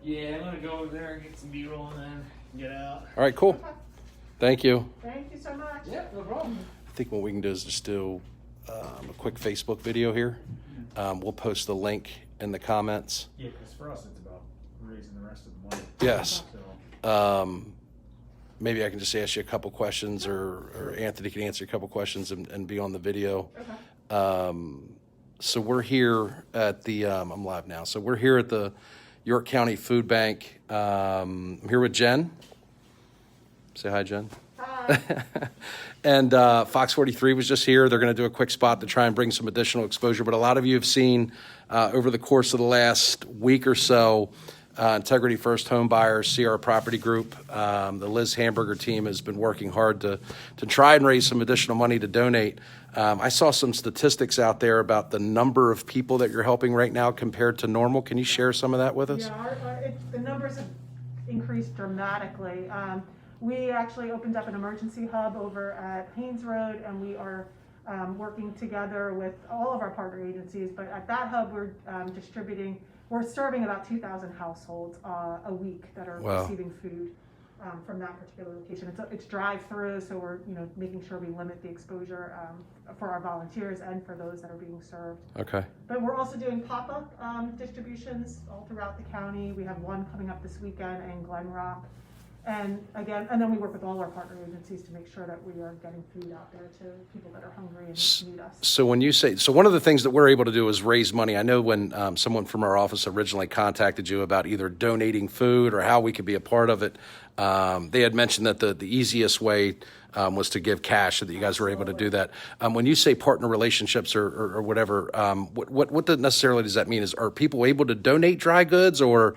Yeah, I'm gonna go over there and get some B-roll and then get out. All right, cool. Okay. Thank you. Thank you so much. Yeah, no problem. I think what we can do is just do a quick Facebook video here. We'll post the link in the comments. Yeah, because for us, it's about raising the rest of the money. Yes. So, Maybe I can just ask you a couple questions, or Anthony can answer a couple questions and be on the video. Okay. So we're here at the, I'm live now. So we're here at the York County Food Bank. I'm here with Jen. Say hi, Jen. Hi. And Fox 43 was just here. They're going to do a quick spot to try and bring some additional exposure. But a lot of you have seen over the course of the last week or so, Integrity First Home Buyers, Sierra Property Group, the Liz Hamburger team has been working hard to try and raise some additional money to donate. I saw some statistics out there about the number of people that you're helping right now compared to normal. Can you share some of that with us? Yeah, the numbers have increased dramatically. We actually opened up an emergency hub over at Haynes Road, and we are working together with all of our partner agencies. But at that hub, we're serving about 2,000 households a week that are Wow. receiving food from that particular location. It's drive-through, so we're making sure we limit the exposure for our volunteers and for those that are being served. Okay. But we're also doing pop-up distributions all throughout the county. We have one coming up this weekend in Glen Rock. And then we work with all our partner agencies to make sure that we are getting food out there to people that are hungry and need us. So when you say, so one of the things that we're able to do is raise money. I know when someone from our office originally contacted you about either donating food or how we could be a part of it, they had mentioned that the easiest way was to give cash, so that you guys were able to do that. When you say partner relationships or whatever, what necessarily does that mean? Are people able to donate dry goods or?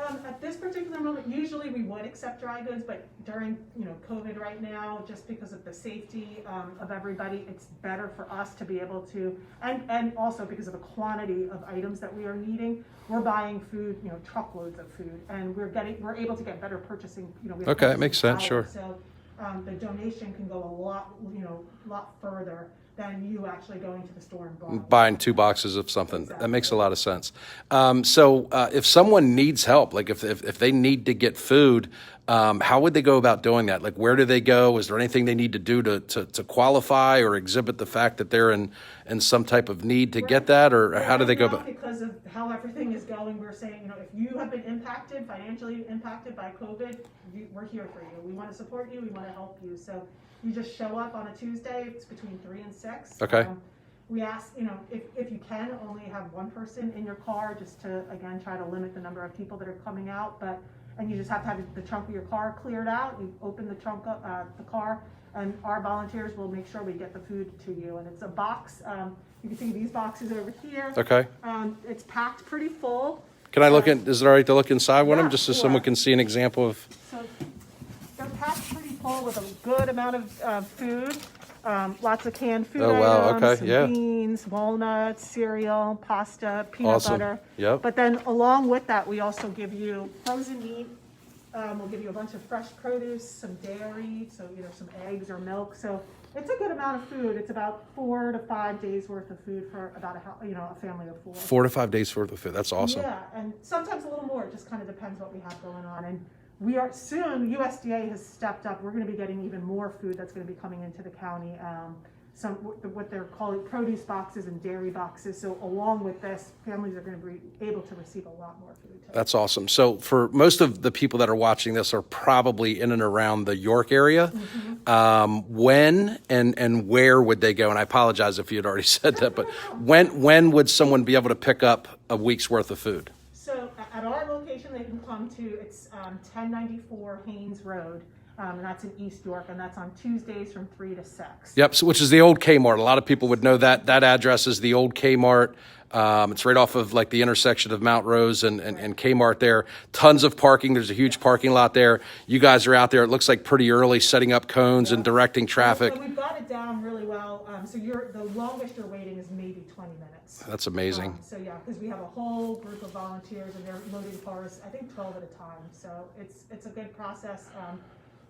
At this particular moment, usually we would accept dry goods, but during COVID right now, just because of the safety of everybody, it's better for us to be able to, and also because of the quantity of items that we are needing, we're buying food, truckloads of food, and we're able to get better purchasing. We have Okay, it makes sense, power, sure. So the donation can go a lot further than you actually going to the store and Buying 2 boxes of something. Exactly. That makes a lot of sense. So if someone needs help, like if they need to get food, how would they go about doing that? Like, where do they go? Is there anything they need to do to qualify or exhibit the fact that they're in some type of need to get that? Or how do they go about? Because of how everything is going, we're saying, if you have been financially impacted by COVID, we're here for you. We want to support you. We want to help you. So you just show up on a Tuesday. It's between 3 and 6. Okay. We ask, if you can, only have one person in your car, just to, again, try to limit the number of people that are coming out. And you just have to have the trunk of your car cleared out. You open the trunk of the car, and our volunteers will make sure we get the food to you. And it's a box. You can see these boxes over here. Okay. It's packed pretty full. Can I look in? Is it all right to look inside one of them, Yeah, just so sure. someone can see an example of? So they're packed pretty full with a good amount of food. Lots of canned food Oh, wow, items, okay, some yeah. beans, walnuts, cereal, pasta, peanut Awesome, butter. yep. But then along with that, we also give you frozen meat. We'll give you a bunch of fresh produce, some dairy, so some eggs or milk. So it's a good amount of food. It's about 4 to 5 days worth of food for about a family of 4. 4 to 5 days worth of food. That's awesome. Yeah, and sometimes a little more. It just kind of depends what we have going on. And we are soon. USDA has stepped up. We're going to be getting even more food that's going to be coming into the county. Some what they're calling produce boxes and dairy boxes. So along with this, families are going to be able to receive a lot more food too. That's awesome. So for most of the people that are watching this are probably in and around the York area. Mm-hmm. When and where would they go? And I apologize if you had already said that, but when would someone be able to pick up a week's worth of food? So at our location, they can come to, it's 1094 Haynes Road, and that's in East York, and that's on Tuesdays from 3 to 6. Yep, so, which is the old Kmart. A lot of people would know that. That address is the old Kmart. It's right off of like the intersection of Mount Rose and Kmart there. Tons of parking. There's a huge parking lot there. You guys are out there, it looks like pretty early, setting up cones and directing traffic. So we've got it down really well. So the longest you're waiting is maybe 20 minutes. That's amazing. So yeah, because we have a whole group of volunteers and they're loading cars, I think 12 at a time. So it's a good process.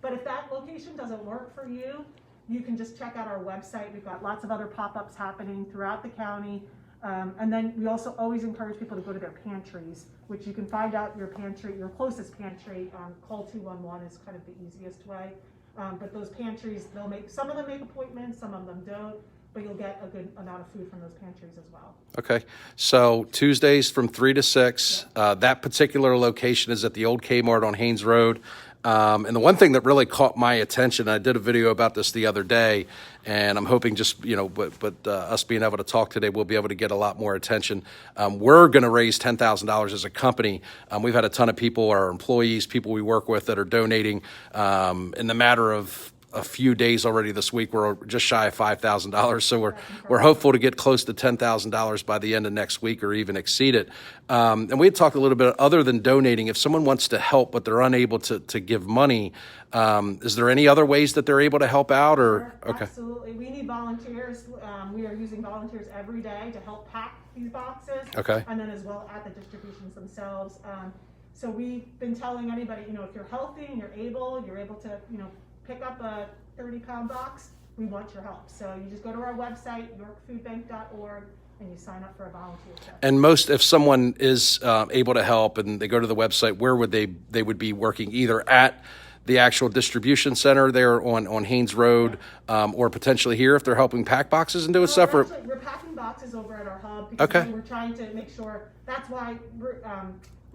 But if that location doesn't work for you, you can just check out our website. We've got lots of other pop-ups happening throughout the county. And then we also always encourage people to go to their pantries, which you can find out your pantry, your closest pantry. Call 211 is kind of the easiest way. But those pantries, some of them make appointments, some of them don't, but you'll get a good amount of food from those pantries as well. Okay, so Tuesdays from 3 to 6. That particular location is at the old Kmart on Haynes Road. And the one thing that really caught my attention, I did a video about this the other day, and I'm hoping just, us being able to talk today, we'll be able to get a lot more attention. We're going to raise $10,000 as a company. We've had a ton of people, our employees, people we work with that are donating. In the matter of a few days already this week, we're just shy of $5,000. So we're hopeful to get close to $10,000 by the end of next week or even exceed it. And we had talked a little bit, other than donating, if someone wants to help but they're unable to give money, is there any other ways that they're able to help out? Or okay, Absolutely. We need volunteers. We are using volunteers every day to help pack these boxes. Okay. And then as well at the distributions themselves. So we've been telling anybody, if you're healthy and you're able to, pick up a 30-pound box, we want your help. So you just go to our website, yorkfoodbank.org, and you sign up for a volunteer shift. and if someone is able to help and they go to the website, where would they would be working? Either at the actual distribution center there on Haynes Road, or potentially here if they're helping pack boxes and doing stuff? Or Actually, we're packing boxes over at our hub because Okay. we're trying to make sure. That's why we're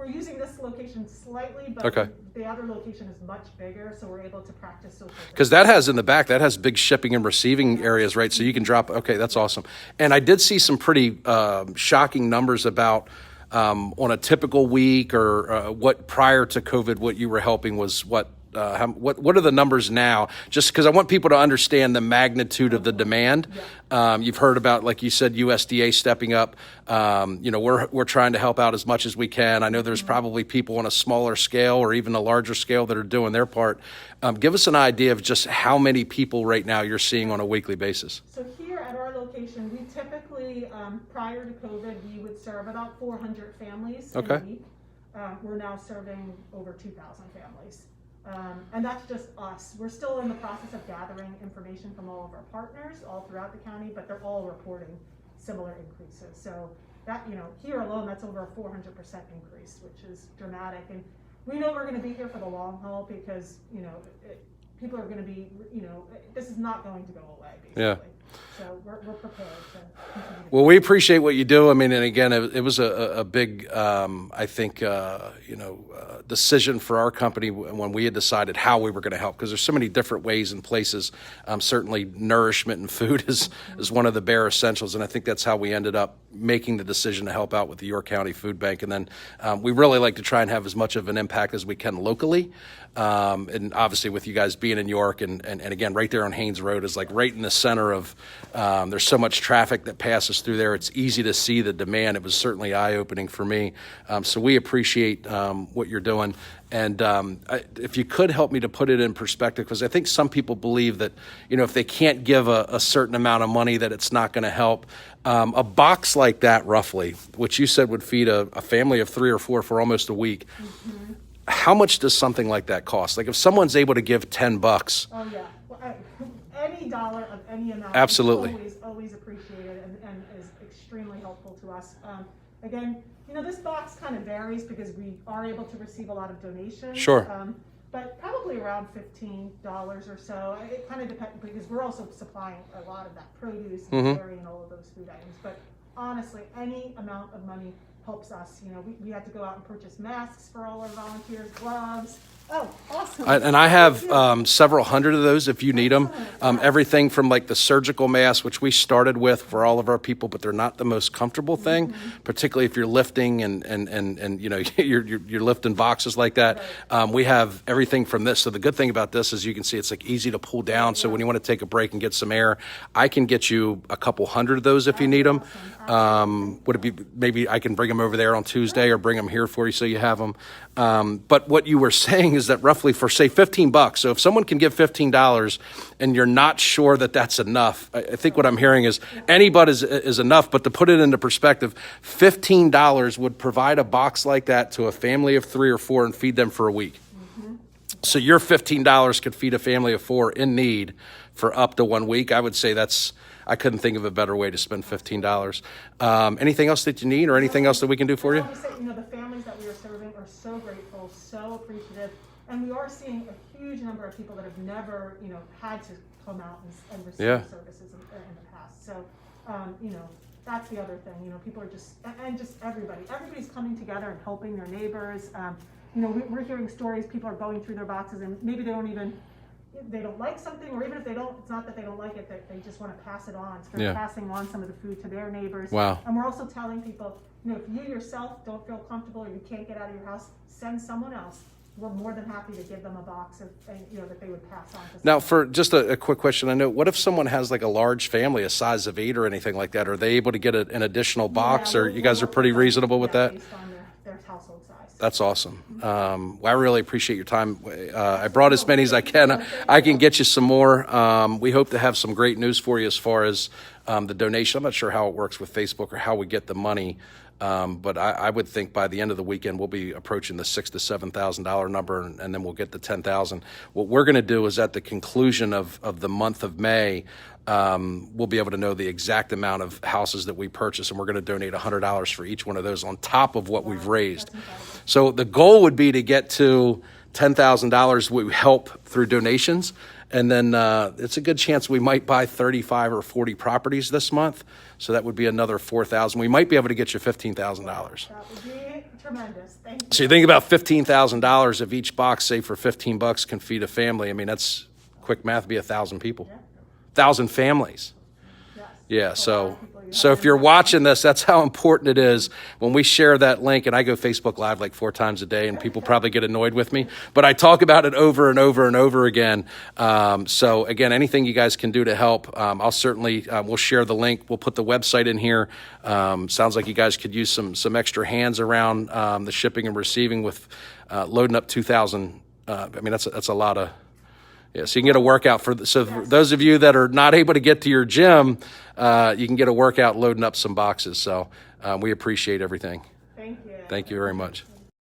using this location slightly, but Okay. the other location is much bigger, so we're able to practice social distancing. because that has in the back, that has big shipping and receiving areas, right? So you can drop. Okay, that's awesome. And I did see some pretty shocking numbers about on a typical week or what prior to COVID, what you were helping was what. What are the numbers now? Just because I want people to understand the magnitude of the demand. You've heard about, like you said, USDA stepping up. We're trying to help out as much as we can. I know there's probably people on a smaller scale or even a larger scale that are doing their part. Give us an idea of just how many people right now you're seeing on a weekly basis. So here at our location, we typically, prior to COVID, we would serve about 400 families in a Okay. week. We're now serving over 2,000 families. And that's just us. We're still in the process of gathering information from all of our partners all throughout the county, but they're all reporting similar increases. So that, here alone, that's over a 400% increase, which is dramatic. And we know we're going to be here for the long haul because, people are going to be, this is not going to go away, basically. Yeah. So we're prepared to continue. Well, we appreciate what you do. I mean, and again, it was a big, I think, decision for our company when we had decided how we were going to help, because there's so many different ways and places. Certainly, nourishment and food is one of the bare essentials, and I think that's how we ended up making the decision to help out with the York County Food Bank. And then we really like to try and have as much of an impact as we can locally. And obviously, with you guys being in York, and again, right there on Haynes Road is like right in the center of. There's so much traffic that passes through there. It's easy to see the demand. It was certainly eye-opening for me. So we appreciate what you're doing. And if you could help me to put it in perspective, because I think some people believe that, if they can't give a certain amount of money, that it's not going to help. A box like that, roughly, which you said would feed a family of 3 or 4 for almost a week. Mm-hmm. How much does something like that cost? Like if someone's able to give $10. Oh, yeah. Well, any dollar of any amount Absolutely. is always appreciated and is extremely helpful to us. Again, this box kind of varies because we are able to receive a lot of donations. Sure. But probably around $15 or so. It kind of depends because we're also supplying a lot of that produce and dairy and all of those food items. But honestly, any amount of money helps us. We had to go out and purchase masks for all our volunteers, gloves. Oh, awesome. And I have several hundred of those if you need them. Everything from like the surgical mask, which we started with for all of our people, but they're not the most comfortable thing, particularly if you're lifting and you're lifting boxes like that. We have everything from this. So the good thing about this is you can see it's like easy to pull down. So when you want to take a break and get some air, I can get you a couple hundred of those if you need them. Would it be maybe I can bring them over there on Tuesday or bring them here for you so you have them. But what you were saying is that roughly for say $15. So if someone can give $15 and you're not sure that that's enough, I think what I'm hearing is anybody is enough. But to put it into perspective, $15 would provide a box like that to a family of 3 or 4 and feed them for a week. So your $15 could feed a family of 4 in need for up to 1 week. I would say I couldn't think of a better way to spend $15. Anything else that you need or anything else that we can do for you? I'll just say, the families that we are serving are so grateful, so appreciative, and we are seeing a huge number of people that have never, had to come out and receive Yeah. services in the past. So, that's the other thing. People are just everybody's coming together and helping their neighbors. We're hearing stories. People are going through their boxes and maybe they don't like something, or even if they don't, it's not that they don't like it, they just want to pass it on. So they're Yeah. passing on some of the food to their neighbors. Wow. And we're also telling people, if you yourself don't feel comfortable or you can't get out of your house, send someone else. We're more than happy to give them a box that they would pass on to Now, someone. for just a quick question, I know, what if someone has like a large family, a size of 8 or anything like that? Are they able to get an additional box, Yeah, or you guys are pretty reasonable with that? Based on their household size. That's awesome. Well, I really appreciate your time. I brought as many as I can. I can get you some more. We hope to have some great news for you as far as the donation. I'm not sure how it works with Facebook or how we get the money, but I would think by the end of the weekend we'll be approaching the $6,000 to $7,000 number, and then we'll get the $10,000. What we're going to do is at the conclusion of the month of May, we'll be able to know the exact amount of houses that we purchase, and we're going to donate $100 for each one of those on top of what we've raised. So the goal would be to get to $10,000 we help through donations, and then it's a good chance we might buy 35 or 40 properties this month. So that would be another $4,000. We might be able to get you $15,000. That would be tremendous. Thank you. So you think about $15,000 if each box, say for $15, can feed a family. I mean, that's quick math. Be 1,000 people, 1,000 families. Yes. Yeah. That's a lot of So, people if you're watching this, that's how important it is when we share that link. And I go Facebook Live like 4 times a day, and people probably get annoyed with me, but I talk about it over and over and over again. So again, anything you guys can do to help, I'll certainly, we'll share the link. We'll put the website in here. Sounds like you guys could use some extra hands around the shipping and receiving with loading up 2,000. I mean, that's a lot of. Yeah, so you can get a workout for those of you that are not able to get to your gym, you can get a workout loading up some boxes. So we appreciate everything. Thank you. Thank you very much.